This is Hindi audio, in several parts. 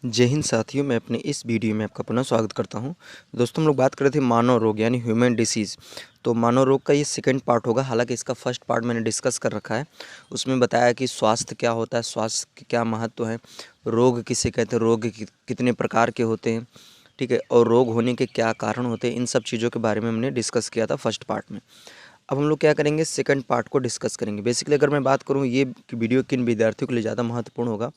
जय हिंद साथियों, मैं अपने इस वीडियो में आपका पुनः स्वागत करता हूं। दोस्तों, हम लोग बात कर रहे थे मानव रोग यानी ह्यूमन डिसीज़। तो मानव रोग का ये सेकंड पार्ट होगा। हालांकि इसका फर्स्ट पार्ट मैंने डिस्कस कर रखा है। उसमें बताया कि स्वास्थ्य क्या होता है, स्वास्थ्य के क्या महत्व है, रोग किसे कहते हैं, रोग कितने प्रकार के होते हैं, ठीक है, और रोग होने के क्या कारण होते हैं, इन सब चीज़ों के बारे में हमने डिस्कस किया था फर्स्ट पार्ट में। अब हम लोग क्या करेंगे, सेकंड पार्ट को डिस्कस करेंगे। बेसिकली अगर मैं बात करूँ ये वीडियो किन विद्यार्थियों के लिए ज़्यादा महत्वपूर्ण होगा,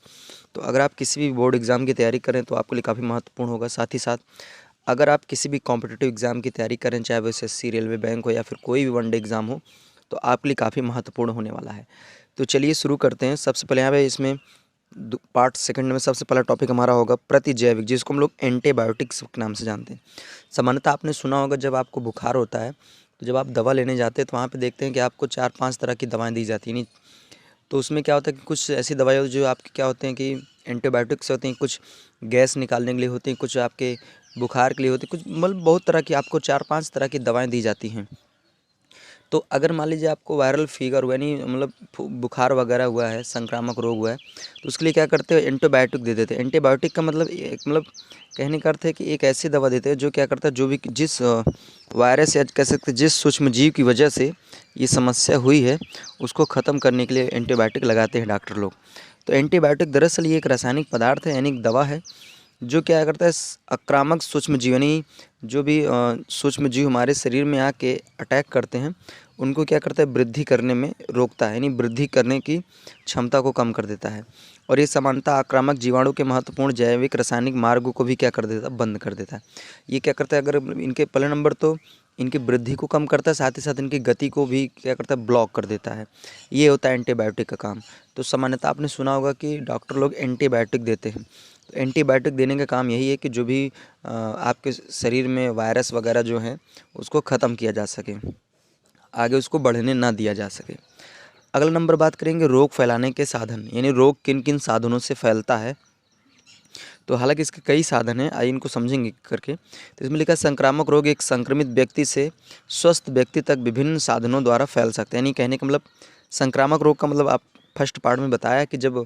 तो अगर आप किसी भी बोर्ड एग्ज़ाम की तैयारी करें तो आपके लिए काफ़ी महत्वपूर्ण होगा। साथ ही साथ अगर आप किसी भी कॉम्पिटिटिव एग्ज़ाम की तैयारी करें, चाहे वो एसएससी, रेलवे, बैंक हो या फिर कोई भी वनडे एग्ज़ाम हो, तो आपके लिए काफ़ी महत्वपूर्ण होने वाला है। तो चलिए शुरू करते हैं। सबसे पहले यहाँ पे इसमें पार्ट सेकंड में सबसे पहला टॉपिक हमारा होगा प्रतिजैविक, जिसको हम लोग एंटीबायोटिक्स के नाम से जानते हैं। सामान्यतः आपने सुना होगा, जब आपको बुखार होता है तो जब आप दवा लेने जाते हैं तो वहाँ पे देखते हैं कि आपको 4-5 तरह की दवाएं दी जाती हैं। नहीं, तो उसमें क्या होता है कि कुछ ऐसी दवाएं जो आपकी क्या होते हैं कि एंटीबायोटिक्स होती हैं, कुछ गैस निकालने के लिए होती हैं, कुछ आपके बुखार के लिए होती हैं, कुछ मतलब बहुत तरह की आपको 4-5 तरह की दवाएं दी जाती हैं। तो अगर मान लीजिए आपको वायरल फीवर हुआ, नहीं मतलब बुखार वगैरह हुआ है, संक्रामक रोग हुआ है, तो उसके लिए क्या करते हैं, एंटीबायोटिक दे देते हैं। एंटीबायोटिक का मतलब मतलब कहने का अर्थ है कि एक ऐसी दवा देते हैं जो क्या करता है, जो भी जिस वायरस या कह सकते हैं जिस सूक्ष्म जीव की वजह से ये समस्या हुई है, उसको ख़त्म करने के लिए एंटीबायोटिक लगाते हैं डॉक्टर लोग। तो एंटीबायोटिक दरअसल ये एक रासायनिक पदार्थ है, यानी एक दवा है जो क्या करता है, आक्रामक सूक्ष्म जीव यानी जो भी सूक्ष्म जीव हमारे शरीर में आके अटैक करते हैं, उनको क्या करता है, वृद्धि करने में रोकता है, यानी वृद्धि करने की क्षमता को कम कर देता है। और ये सामान्यतः आक्रामक जीवाणु के महत्वपूर्ण जैविक रासायनिक मार्गों को भी क्या कर देता है, बंद कर देता है। ये क्या करता है, अगर इनके पहले नंबर तो इनकी वृद्धि को कम करता है, साथ ही साथ इनकी गति को भी क्या करता है, ब्लॉक कर देता है। ये होता है एंटीबायोटिक का काम। तो सामान्यतः आपने सुना होगा कि डॉक्टर लोग एंटीबायोटिक देते हैं। तो एंटीबायोटिक देने का काम यही है कि जो भी आपके शरीर में वायरस वगैरह जो है उसको ख़त्म किया जा सके, आगे उसको बढ़ने ना दिया जा सके। अगला नंबर बात करेंगे रोग फैलाने के साधन, यानी रोग किन किन साधनों से फैलता है। तो हालांकि इसके कई साधन हैं, आइए इनको समझेंगे करके। तो इसमें लिखा है संक्रामक रोग एक संक्रमित व्यक्ति से स्वस्थ व्यक्ति तक विभिन्न साधनों द्वारा फैल सकते हैं। यानी कहने का मतलब संक्रामक रोग का मतलब आप फर्स्ट पार्ट में बताया कि जब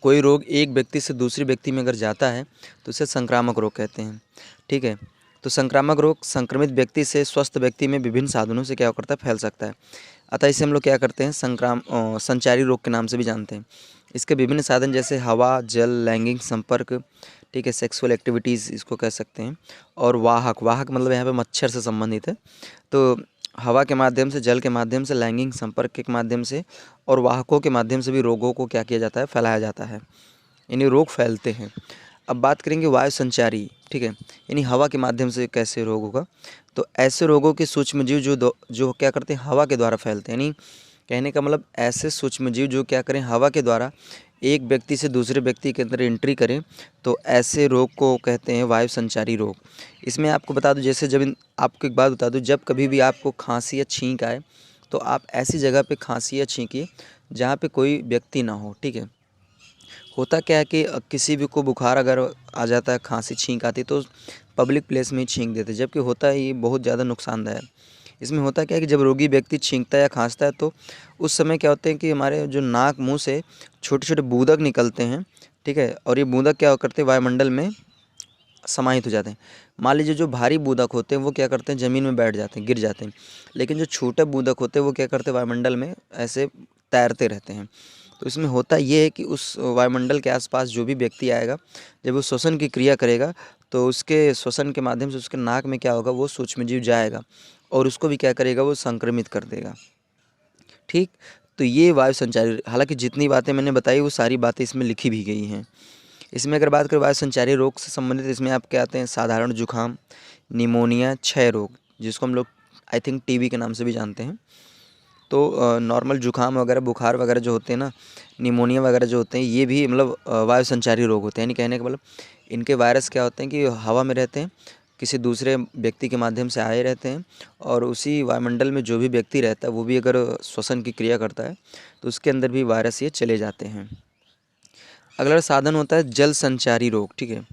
कोई रोग एक व्यक्ति से दूसरे व्यक्ति में अगर जाता है तो उसे संक्रामक रोग कहते हैं, ठीक है। तो संक्रामक रोग संक्रमित व्यक्ति से स्वस्थ व्यक्ति में विभिन्न साधनों से क्या करता है, फैल सकता है। अतः इसे हम लोग क्या करते हैं, संचारी रोग के नाम से भी जानते हैं। इसके विभिन्न साधन जैसे हवा, जल, लैंगिक संपर्क, ठीक है, सेक्सुअल एक्टिविटीज़ इसको कह सकते हैं। और वाहक, वाहक मतलब यहाँ पे मच्छर से संबंधित है। तो हवा के माध्यम से, जल के माध्यम से, लैंगिक संपर्क के माध्यम से और वाहकों के माध्यम से भी रोगों को क्या किया जाता है, फैलाया जाता है, यानी रोग फैलते हैं। अब बात करेंगे वायु संचारी, ठीक है, यानी हवा के माध्यम से कैसे रोग होगा। तो ऐसे रोगों के सूक्ष्मजीव जो क्या करते हैं, हवा के द्वारा फैलते हैं। यानी कहने का मतलब ऐसे सूक्ष्मजीव जो क्या करें, हवा के द्वारा एक व्यक्ति से दूसरे व्यक्ति के अंदर एंट्री करें, तो ऐसे रोग को कहते हैं वायु संचारी रोग। इसमें आपको बता दूं, जैसे आपको एक बात बता दूं, जब कभी भी आपको खांसी या छींक आए तो आप ऐसी जगह पे खांसी या छींकिए जहाँ पे कोई व्यक्ति ना हो, ठीक है। होता क्या है कि किसी भी को बुखार अगर आ जाता है, खांसी छींक आती है, तो पब्लिक प्लेस में ही छींक देते हैं, जबकि होता है ये बहुत ज़्यादा नुकसानदायक। इसमें होता क्या है कि जब रोगी व्यक्ति छींकता है या खांसता है तो उस समय क्या होते हैं कि हमारे जो नाक मुंह से छोटे छोटे बूंदक निकलते हैं, ठीक है, और ये बूंदक क्या करते हैं, वायुमंडल में समाहित हो जाते हैं। मान लीजिए जो भारी बूंदक होते हैं वो क्या करते हैं, ज़मीन में बैठ जाते हैं, गिर जाते हैं। लेकिन जो छोटे बूंदक होते हैं वो क्या करते हैं, वायुमंडल में ऐसे तैरते रहते हैं। तो इसमें होता ये है कि उस वायुमंडल के आसपास जो भी व्यक्ति आएगा, जब वो श्वसन की क्रिया करेगा तो उसके श्वसन के माध्यम से उसके नाक में क्या होगा, वो सूक्ष्मजीव जाएगा और उसको भी क्या करेगा, वो संक्रमित कर देगा, ठीक। तो ये वायु संचारी, हालांकि जितनी बातें मैंने बताई वो सारी बातें इसमें लिखी भी गई हैं। इसमें अगर बात करें वायु संचारी रोग से संबंधित, इसमें आप क्या आते हैं, साधारण जुकाम, निमोनिया, क्षय रोग, जिसको हम लोग आई थिंक टीबी के नाम से भी जानते हैं। तो नॉर्मल जुकाम वगैरह, बुखार वगैरह जो होते हैं ना, निमोनिया वगैरह जो होते हैं, ये भी मतलब वायु संचारी रोग होते हैं। यानी कहने का मतलब इनके वायरस क्या होते हैं कि हवा में रहते हैं, किसी दूसरे व्यक्ति के माध्यम से आए रहते हैं, और उसी वायुमंडल में जो भी व्यक्ति रहता है वो भी अगर श्वसन की क्रिया करता है तो उसके अंदर भी वायरस ये चले जाते हैं। अगला साधन होता है जल संचारी रोग, ठीक है।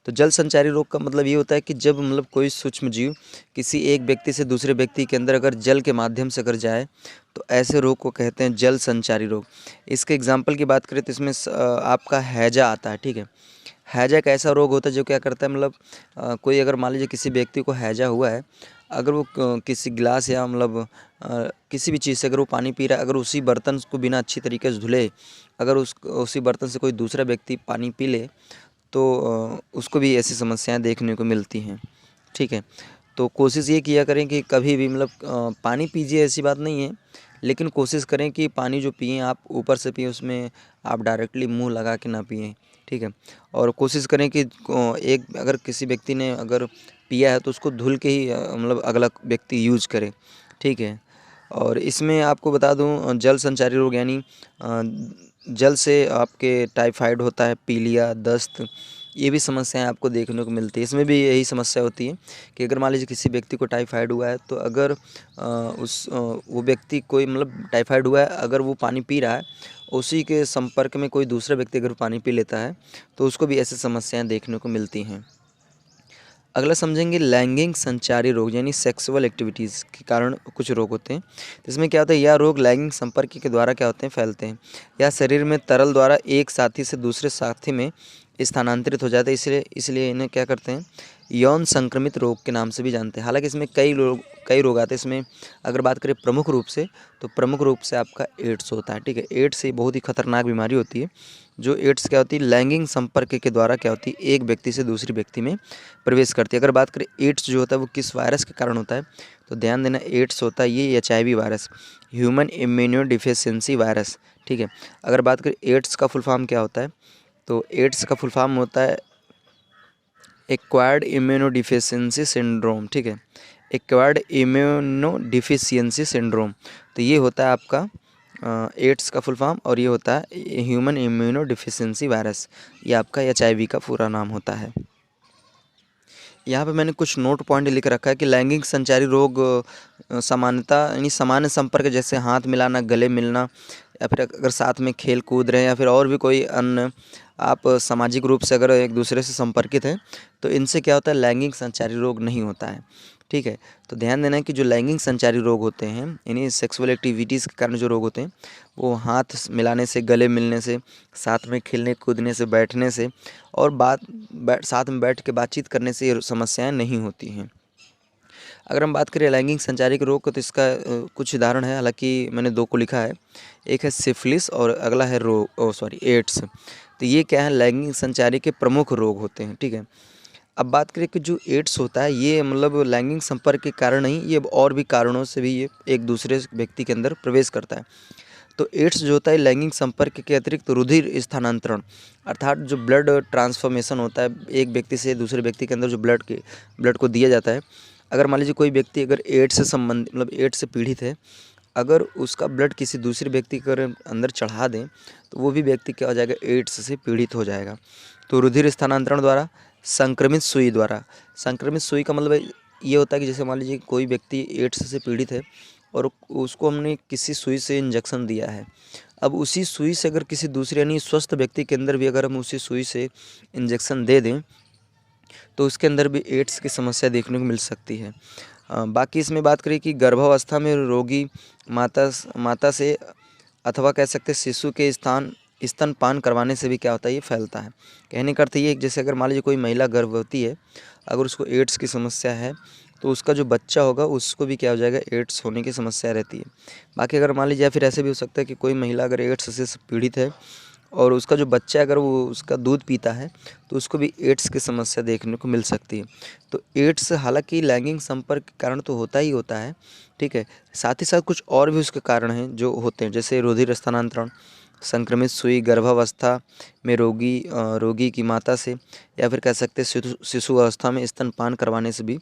तो जल संचारी रोग का मतलब ये होता है कि जब मतलब कोई सूक्ष्म जीव किसी एक व्यक्ति से दूसरे व्यक्ति के अंदर अगर जल के माध्यम से अगर जाए तो ऐसे रोग को कहते हैं जल संचारी रोग। इसके एग्जाम्पल की बात करें तो इसमें आपका हैजा आता है, ठीक है। हैजा एक ऐसा रोग होता है जो क्या करता है, मतलब कोई अगर मान लीजिए किसी व्यक्ति को हैजा हुआ है, अगर वो किसी गिलास या मतलब किसी भी चीज़ से अगर वो पानी पी रहा है, अगर उसी बर्तन को बिना अच्छी तरीके से धुले अगर उसी बर्तन से कोई दूसरा व्यक्ति पानी पी ले तो उसको भी ऐसी समस्याएं देखने को मिलती हैं, ठीक है। तो कोशिश ये किया करें कि कभी भी मतलब पानी पीजिए, ऐसी बात नहीं है, लेकिन कोशिश करें कि पानी जो पिएं आप ऊपर से पिएं, उसमें आप डायरेक्टली मुंह लगा के ना पिएं, ठीक है। और कोशिश करें कि एक अगर किसी व्यक्ति ने अगर पिया है तो उसको धुल के ही मतलब अगला व्यक्ति यूज करे, ठीक है। और इसमें आपको बता दूं जल संचारी रोग यानी जल से आपके टाइफाइड होता है, पीलिया, दस्त, ये भी समस्याएं आपको देखने को मिलती है। इसमें भी यही समस्या होती है कि अगर मान लीजिए किसी व्यक्ति को टाइफाइड हुआ है तो अगर वो व्यक्ति कोई मतलब टाइफाइड हुआ है, अगर वो पानी पी रहा है, उसी के संपर्क में कोई दूसरा व्यक्ति अगर पानी पी लेता है तो उसको भी ऐसी समस्याएं देखने को मिलती हैं। अगला समझेंगे लैंगिक संचारी रोग यानी सेक्सुअल एक्टिविटीज़ के कारण कुछ रोग होते हैं। तो इसमें क्या होता है, यह रोग लैंगिक संपर्क के द्वारा क्या होते हैं, फैलते हैं। या शरीर में तरल द्वारा एक साथी से दूसरे साथी में स्थानांतरित हो जाते हैं, इसलिए इन्हें क्या करते हैं, यौन संक्रमित रोग के नाम से भी जानते हैं। हालांकि इसमें कई रोग आते हैं। इसमें अगर बात करें प्रमुख रूप से तो प्रमुख रूप से आपका एड्स होता है, ठीक है। एड्स ये बहुत ही खतरनाक बीमारी होती है। जो एड्स क्या होती है, लैंगिक संपर्क के द्वारा क्या होती है, एक व्यक्ति से दूसरे व्यक्ति में प्रवेश करती है। अगर बात करें एड्स जो होता है वो किस वायरस के कारण होता है, तो ध्यान देना, एड्स होता है ये HIV virus, human immuno deficiency virus, ठीक है। अगर बात करें एड्स का फुल फॉर्म क्या होता है, तो एड्स का फुल फॉर्म होता है एक्वायर्ड इम्यूनो डिफिशियंसी सिंड्रोम, ठीक है। एक्वायर्ड इम्यूनो डिफिशियंसी सिंड्रोम, तो ये होता है आपका एड्स का फुल फॉर्म, और ये होता है ह्यूमन इम्यूनो डिफिशियंसी वायरस, ये आपका HIV का पूरा नाम होता है। यहाँ पे मैंने कुछ नोट पॉइंट लिख रखा है कि लैंगिक संचारी रोग सामान्यता यानी सामान्य संपर्क, जैसे हाथ मिलाना, गले मिलना, या फिर अगर साथ में खेल कूद रहे हैं या फिर और भी कोई अन्य आप सामाजिक रूप से अगर एक दूसरे से संपर्कित हैं तो इनसे क्या होता है, लैंगिक संचारी रोग नहीं होता है, ठीक है। तो ध्यान देना है कि जो लैंगिक संचारी रोग होते हैं यानी सेक्सुअल एक्टिविटीज़ के कारण जो रोग होते हैं वो हाथ मिलाने से, गले मिलने से, साथ में खेलने कूदने से, बैठने से और साथ में बैठ के बातचीत करने से ये समस्याएं नहीं होती हैं। अगर हम बात करें लैंगिक संचारी के रोग को तो इसका कुछ उदाहरण है, हालांकि मैंने 2 को लिखा है, एक है सिफिलिस और अगला है एड्स। तो ये क्या है, लैंगिक संचारी के प्रमुख रोग होते हैं, ठीक है। अब बात करें कि जो एड्स होता है ये मतलब लैंगिक संपर्क के कारण नहीं, ये और भी कारणों से भी ये एक दूसरे व्यक्ति के अंदर प्रवेश करता है। तो एड्स जो होता है लैंगिक संपर्क के अतिरिक्त रुधिर स्थानांतरण अर्थात जो ब्लड ट्रांसफॉर्मेशन होता है, एक व्यक्ति से दूसरे व्यक्ति के अंदर जो ब्लड को दिया जाता है। अगर मान लीजिए कोई व्यक्ति अगर एड्स से संबंधित मतलब एड्स से पीड़ित है, अगर उसका ब्लड किसी दूसरे व्यक्ति के अंदर चढ़ा दें तो वो भी व्यक्ति क्या हो जाएगा, एड्स से पीड़ित हो जाएगा। तो रुधिर स्थानांतरण द्वारा, संक्रमित सुई द्वारा। संक्रमित सुई का मतलब ये होता है कि जैसे मान लीजिए कोई व्यक्ति एड्स से पीड़ित है और उसको हमने किसी सुई से इंजेक्शन दिया है, अब उसी सुई से अगर किसी दूसरे यानी स्वस्थ व्यक्ति के अंदर भी अगर हम उसी सुई से इंजेक्शन दे दें तो उसके अंदर भी एड्स की समस्या देखने को मिल सकती है। बाकी इसमें बात करें कि गर्भावस्था में रोगी माता से अथवा कह सकते हैं शिशु के स्तनपान करवाने से भी क्या होता है, ये फैलता है। कहने का अर्थ ये है कि जैसे अगर मान लीजिए कोई महिला गर्भवती है, अगर उसको एड्स की समस्या है तो उसका जो बच्चा होगा उसको भी क्या हो जाएगा, एड्स होने की समस्या रहती है। बाकी अगर मान लीजिए या फिर ऐसे भी हो सकता है कि कोई महिला अगर एड्स से पीड़ित है और उसका जो बच्चा अगर वो उसका दूध पीता है तो उसको भी एड्स की समस्या देखने को मिल सकती है। तो एड्स हालांकि लैंगिक संपर्क के कारण तो होता ही होता है, ठीक है, साथ ही साथ कुछ और भी उसके कारण हैं जो होते हैं, जैसे रुधिर स्थानांतरण, संक्रमित सुई, गर्भावस्था में रोगी की माता से या फिर कह सकते हैं शिशु अवस्था में स्तनपान करवाने से भी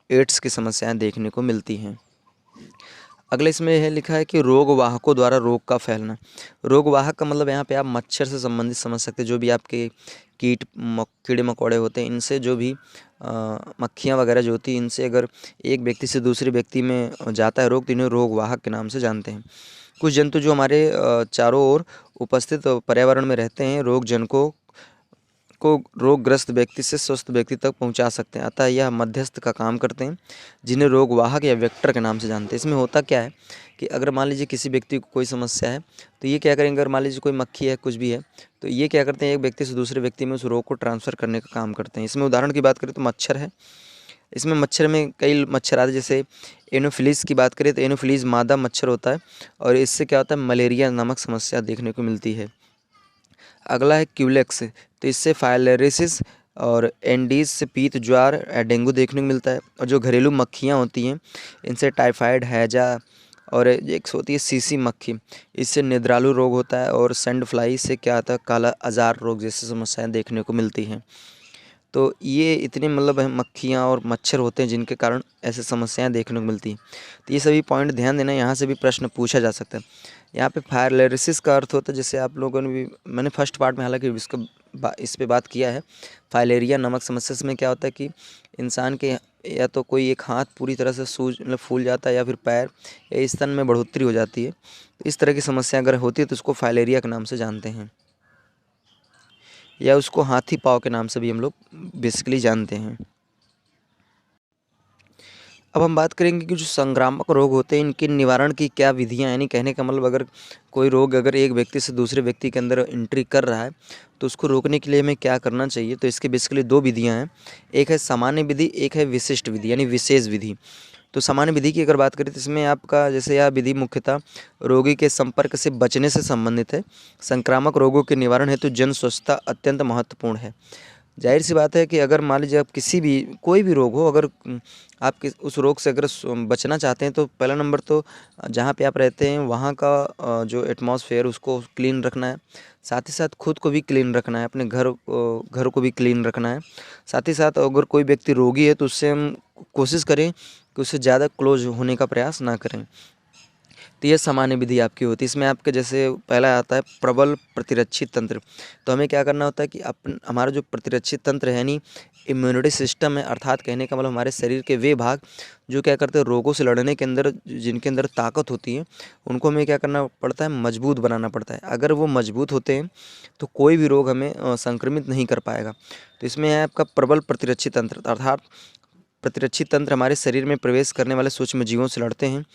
एड्स की समस्याएं देखने को मिलती हैं। अगले इसमें यह लिखा है कि रोग वाहकों द्वारा रोग का फैलना। रोग वाहक का मतलब यहाँ पे आप मच्छर से संबंधित समझ सकते हैं, जो भी आपके कीड़े मकोड़े होते हैं, इनसे जो भी मक्खियाँ वगैरह जो होती हैं, इनसे अगर एक व्यक्ति से दूसरे व्यक्ति में जाता है रोग तो इन्हें रोग वाहक के नाम से जानते हैं। कुछ जंतु जो हमारे चारों ओर उपस्थित पर्यावरण में रहते हैं, रोग जनकों को रोगग्रस्त व्यक्ति से स्वस्थ व्यक्ति तक पहुंचा सकते हैं। अतः यह मध्यस्थ का काम करते हैं, जिन्हें रोगवाहक या वेक्टर के नाम से जानते हैं। इसमें होता क्या है कि अगर मान लीजिए किसी व्यक्ति को कोई समस्या है, तो ये क्या करेंगे, अगर मान लीजिए कोई मक्खी है, कुछ भी है, तो ये क्या करते हैं, एक व्यक्ति से दूसरे व्यक्ति में उस रोग को ट्रांसफ़र करने का काम करते हैं। इसमें उदाहरण की बात करें तो मच्छर है। इसमें मच्छर में कई मच्छर आते हैं, जैसे एनोफिलीज की बात करें तो एनोफिलीज मादा मच्छर होता है, और इससे क्या होता है, मलेरिया नामक समस्या देखने को मिलती है। अगला है क्यूलेक्स, तो इससे फाइलेरिसिस और एंडीज से पीत ज्वार डेंगू देखने को मिलता है। और जो घरेलू मक्खियाँ होती हैं, इनसे टाइफाइड, हैजा और एक होती है सीसी मक्खी, इससे निद्रालु रोग होता है। और सैंड फ्लाई से क्या होता है, काला अजार रोग जैसी समस्याएं देखने को मिलती हैं। तो ये इतने मतलब मक्खियाँ और मच्छर होते हैं जिनके कारण ऐसे समस्याएं देखने को मिलती हैं। तो ये सभी पॉइंट ध्यान देना, यहाँ से भी प्रश्न पूछा जा सकता है। यहाँ पे फाइलेरिसिस का अर्थ होता है, जैसे आप लोगों ने भी, मैंने फर्स्ट पार्ट में हालांकि इस पे बात किया है, फाइलेरिया नामक समस्या में क्या होता है कि इंसान के या तो कोई एक हाथ पूरी तरह से सूज मतलब फूल जाता है, या फिर पैर या स्तन में बढ़ोतरी हो जाती है। तो इस तरह की समस्या अगर होती है तो उसको फाइलेरिया के नाम से जानते हैं, या उसको हाथी पाँव के नाम से भी हम लोग बेसिकली जानते हैं। अब हम बात करेंगे कि जो संक्रामक रोग होते हैं, इनके निवारण की क्या विधियां, यानी कहने का मतलब अगर कोई रोग अगर एक व्यक्ति से दूसरे व्यक्ति के अंदर एंट्री कर रहा है, तो उसको रोकने के लिए हमें क्या करना चाहिए। तो इसके बेसिकली दो विधियां हैं, एक है सामान्य विधि, एक है विशिष्ट विधि यानी विशेष विधि। तो सामान्य विधि की अगर बात करें तो इसमें आपका जैसे यह विधि मुख्यतः रोगी के संपर्क से बचने से संबंधित है। संक्रामक रोगों के निवारण हेतु जन स्वच्छता अत्यंत महत्वपूर्ण है। जाहिर सी बात है कि अगर मान लीजिए आप किसी भी कोई भी रोग हो, अगर आप उस रोग से अगर बचना चाहते हैं, तो पहला नंबर तो जहाँ पे आप रहते हैं वहाँ का जो एटमॉस्फेयर उसको क्लीन रखना है। साथ ही साथ खुद को भी क्लीन रखना है, अपने घर को भी क्लीन रखना है। साथ ही साथ अगर कोई व्यक्ति रोगी है तो उससे हम कोशिश करें कि उससे ज़्यादा क्लोज होने का प्रयास ना करें। तो ये सामान्य विधि आपकी होती है। इसमें आपके जैसे पहला आता है प्रबल प्रतिरक्षी तंत्र। तो हमें क्या करना होता है कि हमारा जो प्रतिरक्षी तंत्र है, यानी इम्यूनिटी सिस्टम है, अर्थात कहने का मतलब हमारे शरीर के वे भाग जो क्या करते हैं, रोगों से लड़ने के अंदर जिनके अंदर ताकत होती है, उनको हमें क्या करना पड़ता है, मजबूत बनाना पड़ता है। अगर वो मजबूत होते हैं तो कोई भी रोग हमें संक्रमित नहीं कर पाएगा। तो इसमें है आपका प्रबल प्रतिरक्षी तंत्र, अर्थात प्रतिरक्षी तंत्र हमारे शरीर में प्रवेश करने वाले सूक्ष्म जीवों से लड़ते हैं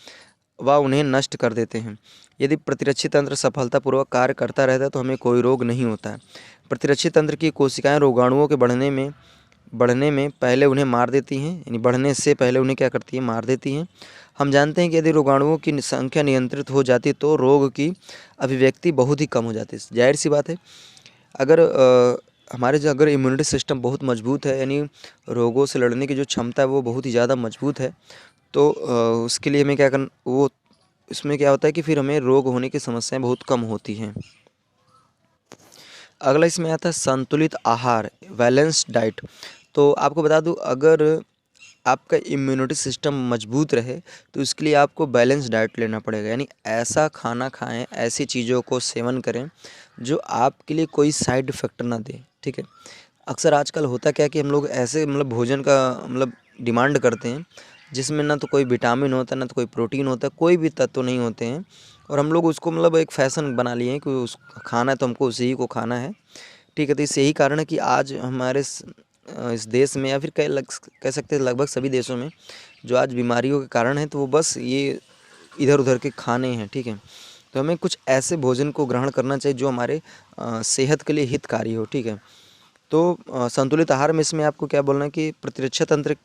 व उन्हें नष्ट कर देते हैं। यदि प्रतिरक्षी तंत्र सफलतापूर्वक कार्य करता रहता है तो हमें कोई रोग नहीं होता है। प्रतिरक्षी तंत्र की कोशिकाएं रोगाणुओं के बढ़ने में पहले उन्हें मार देती हैं, यानी बढ़ने से पहले उन्हें क्या करती है, मार देती हैं। हम जानते हैं कि यदि रोगाणुओं की संख्या नियंत्रित हो जाती है तो रोग की अभिव्यक्ति बहुत ही कम हो जाती है। जाहिर सी बात है, अगर हमारे जो अगर इम्यूनिटी सिस्टम बहुत मजबूत है, यानी रोगों से लड़ने की जो क्षमता है वो बहुत ही ज़्यादा मजबूत है, तो उसके लिए हमें क्या करना, वो इसमें क्या होता है कि फिर हमें रोग होने की समस्याएं बहुत कम होती हैं। अगला इसमें आता है संतुलित आहार, बैलेंस्ड डाइट। तो आपको बता दूं, अगर आपका इम्यूनिटी सिस्टम मजबूत रहे तो उसके लिए आपको बैलेंस डाइट लेना पड़ेगा, यानी ऐसा खाना खाएं, ऐसी चीज़ों को सेवन करें जो आपके लिए कोई साइड इफ़ेक्ट ना दे। ठीक है, अक्सर आजकल होता क्या कि हम लोग ऐसे मतलब भोजन का मतलब डिमांड करते हैं जिसमें ना तो कोई विटामिन होता है, ना तो कोई प्रोटीन होता है, कोई भी तत्व नहीं होते हैं, और हम लोग उसको मतलब एक फ़ैशन बना लिए हैं कि उस खाना है तो हमको उसी को खाना है। ठीक है, तो इससे यही कारण है कि आज हमारे इस देश में, या फिर कह सकते हैं लगभग सभी देशों में, जो आज बीमारियों के कारण है तो वो बस ये इधर उधर के खाने हैं। ठीक है, तो हमें कुछ ऐसे भोजन को ग्रहण करना चाहिए जो हमारे सेहत के लिए हितकारी हो। ठीक है, तो संतुलित आहार में इसमें आपको क्या बोलना है कि प्रतिरक्षा तंत्र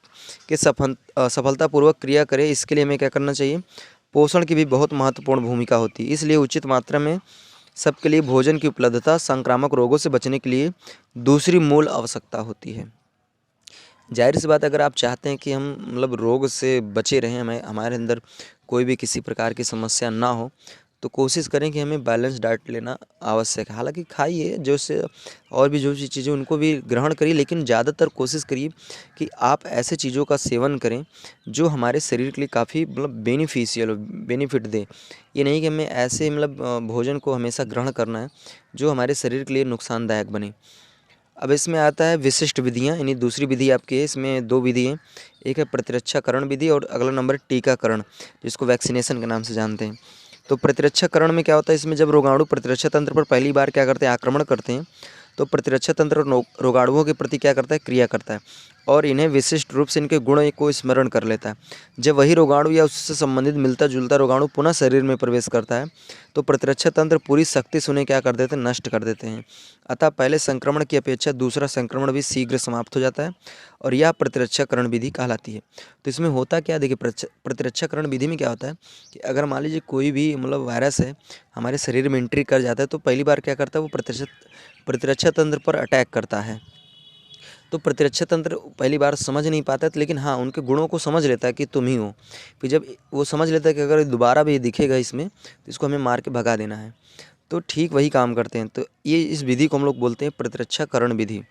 के सफलतापूर्वक क्रिया करे, इसके लिए हमें क्या करना चाहिए, पोषण की भी बहुत महत्वपूर्ण भूमिका होती है। इसलिए उचित मात्रा में सबके लिए भोजन की उपलब्धता संक्रामक रोगों से बचने के लिए दूसरी मूल आवश्यकता होती है। जाहिर सी बात है, अगर आप चाहते हैं कि हम मतलब रोग से बचे रहें, हमें हमारे अंदर कोई भी किसी प्रकार की समस्या ना हो, तो कोशिश करें कि हमें बैलेंस डाइट लेना आवश्यक है। हालांकि खाइए जो से और भी जो चीज़ें उनको भी ग्रहण करिए, लेकिन ज़्यादातर कोशिश करिए कि आप ऐसे चीज़ों का सेवन करें जो हमारे शरीर के लिए काफ़ी मतलब बेनिफिशियल हो, बेनिफिट दे। ये नहीं कि हमें ऐसे मतलब भोजन को हमेशा ग्रहण करना है जो हमारे शरीर के लिए नुकसानदायक बने। अब इसमें आता है विशिष्ट विधियाँ, यानी दूसरी विधि आपकी है। इसमें दो विधि हैं, एक है प्रतिरक्षाकरण विधि और अगला नंबर टीकाकरण, जिसको वैक्सीनेशन के नाम से जानते हैं। तो प्रतिरक्षाकरण में क्या होता है, इसमें जब रोगाणु प्रतिरक्षा तंत्र पर पहली बार क्या करते हैं, आक्रमण करते हैं, तो प्रतिरक्षा तंत्र रोगाणुओं के प्रति क्या करता है, क्रिया करता है और इन्हें विशिष्ट रूप से इनके गुण को स्मरण कर लेता है। जब वही रोगाणु या उससे संबंधित मिलता जुलता रोगाणु पुनः शरीर में प्रवेश करता है तो प्रतिरक्षा तंत्र पूरी शक्ति से उन्हें क्या कर देते हैं, नष्ट कर देते हैं। अतः पहले संक्रमण की अपेक्षा दूसरा संक्रमण भी शीघ्र समाप्त हो जाता है और यह प्रतिरक्षाकरण विधि कहलाती है। तो इसमें होता क्या, देखिए प्रतिरक्षाकरण विधि में क्या होता है कि अगर मान लीजिए कोई भी मतलब वायरस है हमारे शरीर में एंट्री कर जाता है तो पहली बार क्या करता है, वो प्रतिरक्षा तंत्र पर अटैक करता है। तो प्रतिरक्षा तंत्र पहली बार समझ नहीं पाता है, लेकिन हाँ उनके गुणों को समझ लेता है कि तुम ही हो। फिर जब वो समझ लेता है कि अगर दोबारा भी दिखेगा इसमें तो इसको हमें मार के भगा देना है, तो ठीक वही काम करते हैं। तो ये इस विधि को हम लोग बोलते हैं प्रतिरक्षाकरण विधि।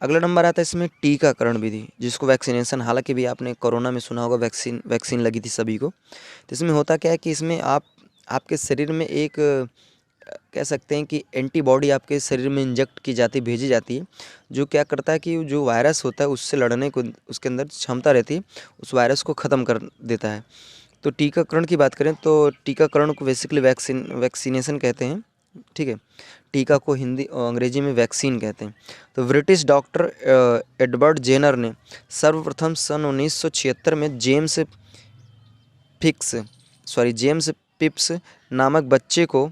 अगला नंबर आता है इसमें टीकाकरण विधि, जिसको वैक्सीनेशन, हालांकि भी आपने कोरोना में सुना होगा वैक्सीन लगी थी सभी को। तो इसमें होता क्या है कि इसमें आपके शरीर में एक कह सकते हैं कि एंटीबॉडी आपके शरीर में इंजेक्ट की जाती, भेजी जाती है, जो क्या करता है कि जो वायरस होता है उससे लड़ने को उसके अंदर क्षमता रहती है, उस वायरस को ख़त्म कर देता है। तो टीकाकरण की बात करें तो टीकाकरण को बेसिकली वैक्सीनेशन कहते हैं, ठीक है। टीका को हिंदी और अंग्रेजी में वैक्सीन कहते हैं। तो ब्रिटिश डॉक्टर एडवर्ड जेनर ने सर्वप्रथम सन 1976 में जेम्स पिप्स नामक बच्चे को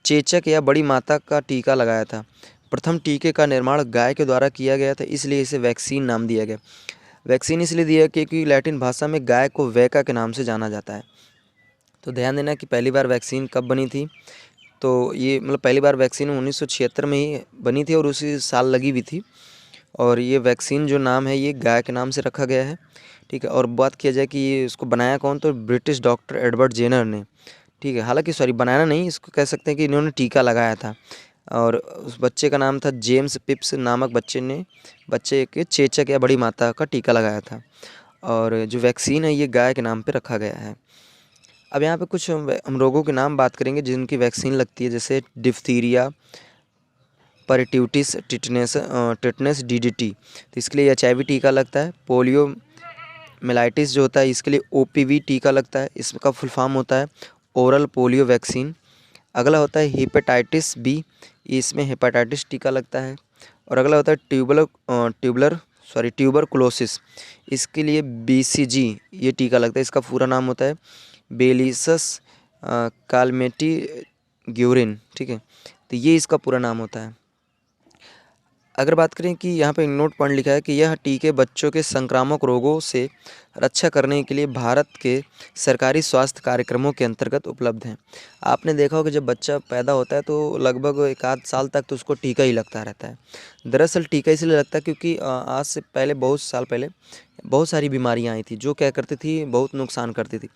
चेचक या बड़ी माता का टीका लगाया था। प्रथम टीके का निर्माण गाय के द्वारा किया गया था, इसलिए इसे वैक्सीन नाम दिया गया। वैक्सीन इसलिए दिया क्योंकि लैटिन भाषा में गाय को वैका के नाम से जाना जाता है। तो ध्यान देना कि पहली बार वैक्सीन कब बनी थी, तो ये मतलब पहली बार वैक्सीन 1976 में ही बनी थी और उसी साल लगी भी थी। और ये वैक्सीन जो नाम है ये गाय के नाम से रखा गया है, ठीक है। और बात किया जाए कि ये इसको बनाया कौन, तो ब्रिटिश डॉक्टर एडवर्ड जेनर ने, ठीक है। हालांकि सॉरी बनाना नहीं, इसको कह सकते हैं कि इन्होंने टीका लगाया था और उस बच्चे का नाम था जेम्स पिप्स नामक बच्चे के चेचक या बड़ी माता का टीका लगाया था। और जो वैक्सीन है ये गाय के नाम पे रखा गया है। अब यहाँ पे कुछ हम रोगों के नाम बात करेंगे जिनकी वैक्सीन लगती है, जैसे डिप्थीरिया, पेरिट्यूटिस, टिटनेस, डीडीटी, तो इसके लिए HIV टीका लगता है। पोलियो मिलाइटिस जो होता है इसके लिए OPV टीका लगता है, इसका फुल फॉर्म होता है ओरल पोलियो वैक्सीन। अगला होता है हेपेटाइटिस बी, इसमें हेपेटाइटिस टीका लगता है। और अगला होता है ट्यूबरकुलोसिस, इसके लिए BCG ये टीका लगता है, इसका पूरा नाम होता है बेलिसस कालमेटी ग्यूरिन, ठीक है। तो ये इसका पूरा नाम होता है। अगर बात करें कि यहाँ पे नोट पॉइंट लिखा है कि यह टीके बच्चों के संक्रामक रोगों से रक्षा करने के लिए भारत के सरकारी स्वास्थ्य कार्यक्रमों के अंतर्गत उपलब्ध हैं। आपने देखा होगा जब बच्चा पैदा होता है तो लगभग 1 आध साल तक तो उसको टीका ही लगता रहता है। दरअसल टीका इसलिए लगता है क्योंकि आज से पहले बहुत साल पहले बहुत सारी बीमारियां आई थी जो क्या करती थी, बहुत नुकसान करती थी।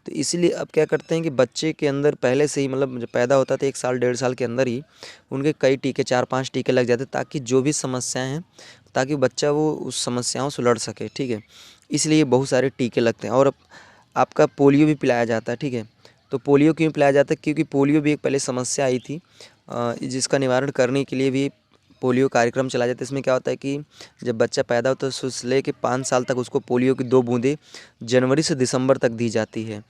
तो इसीलिए अब क्या करते हैं कि बच्चे के अंदर पहले से ही मतलब जब पैदा होता था 1 साल 1.5 साल के अंदर ही उनके कई टीके 4-5 टीके लग जाते ताकि जो भी समस्याएं हैं ताकि बच्चा वो उस समस्याओं से लड़ सके, ठीक है। इसलिए बहुत सारे टीके लगते हैं। और आपका पोलियो भी पिलाया जाता है, ठीक है। तो पोलियो क्यों पिलाया जाता है, क्योंकि पोलियो भी एक पहले समस्या आई थी जिसका निवारण करने के लिए भी पोलियो कार्यक्रम चलाया जाता है। इसमें क्या होता है कि जब बच्चा पैदा होता है तो उससे लेके 5 साल तक उसको पोलियो की 2 बूंदें जनवरी से दिसंबर तक दी जाती है,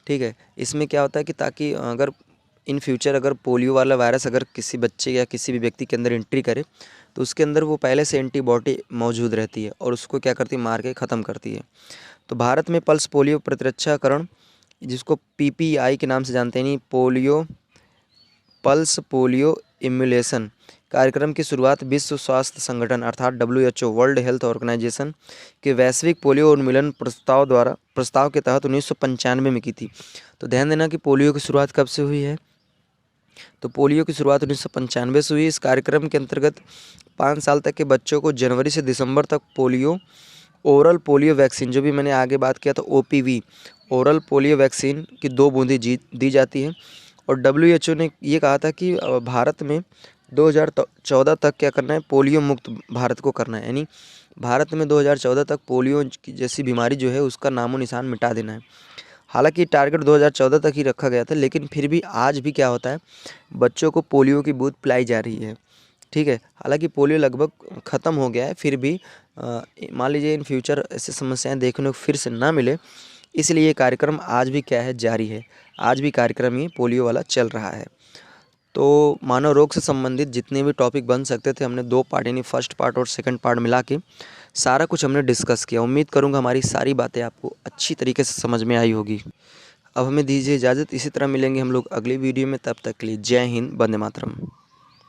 ठीक है। इसमें क्या होता है कि ताकि अगर इन फ्यूचर अगर पोलियो वाला वायरस अगर किसी बच्चे या किसी भी व्यक्ति के अंदर एंट्री करे तो उसके अंदर वो पहले से एंटीबॉडी मौजूद रहती है और उसको क्या करती है, मार के ख़त्म करती है। तो भारत में पल्स पोलियो प्रतिरक्षाकरण, जिसको PPI के नाम से जानते हैं, पल्स पोलियो इम्यूलेशन कार्यक्रम की शुरुआत विश्व स्वास्थ्य संगठन अर्थात WHO वर्ल्ड हेल्थ ऑर्गेनाइजेशन के वैश्विक पोलियो उन्मूलन प्रस्ताव के तहत 1995 में की थी। तो ध्यान देना कि पोलियो की शुरुआत कब से हुई है, तो पोलियो की शुरुआत 1995 से हुई। इस कार्यक्रम के अंतर्गत 5 साल तक के बच्चों को जनवरी से दिसंबर तक ओरल पोलियो वैक्सीन, जो भी मैंने आगे बात किया था OPV ओरल पोलियो वैक्सीन की 2 बूंदें दी जाती हैं। और WHO ने ये कहा था कि भारत में 2014 तक क्या करना है, पोलियो मुक्त भारत को करना है, यानी भारत में 2014 तक पोलियो जैसी बीमारी जो है उसका नामो निशान मिटा देना है। हालांकि टारगेट 2014 तक ही रखा गया था, लेकिन फिर भी आज भी क्या होता है, बच्चों को पोलियो की बूंद पिलाई जा रही है, ठीक है। हालांकि पोलियो लगभग ख़त्म हो गया है, फिर भी मान लीजिए इन फ्यूचर ऐसी समस्याएं देखने को फिर से ना मिले, इसलिए ये कार्यक्रम आज भी क्या है, जारी है। आज भी कार्यक्रम ये पोलियो वाला चल रहा है। तो मानव रोग से संबंधित जितने भी टॉपिक बन सकते थे हमने 2 पार्ट यानी फर्स्ट पार्ट और सेकंड पार्ट मिला के सारा कुछ हमने डिस्कस किया। उम्मीद करूँगा हमारी सारी बातें आपको अच्छी तरीके से समझ में आई होगी। अब हमें दीजिए इजाज़त, इसी तरह मिलेंगे हम लोग अगली वीडियो में, तब तक के लिए जय हिंद, वंदे मातरम।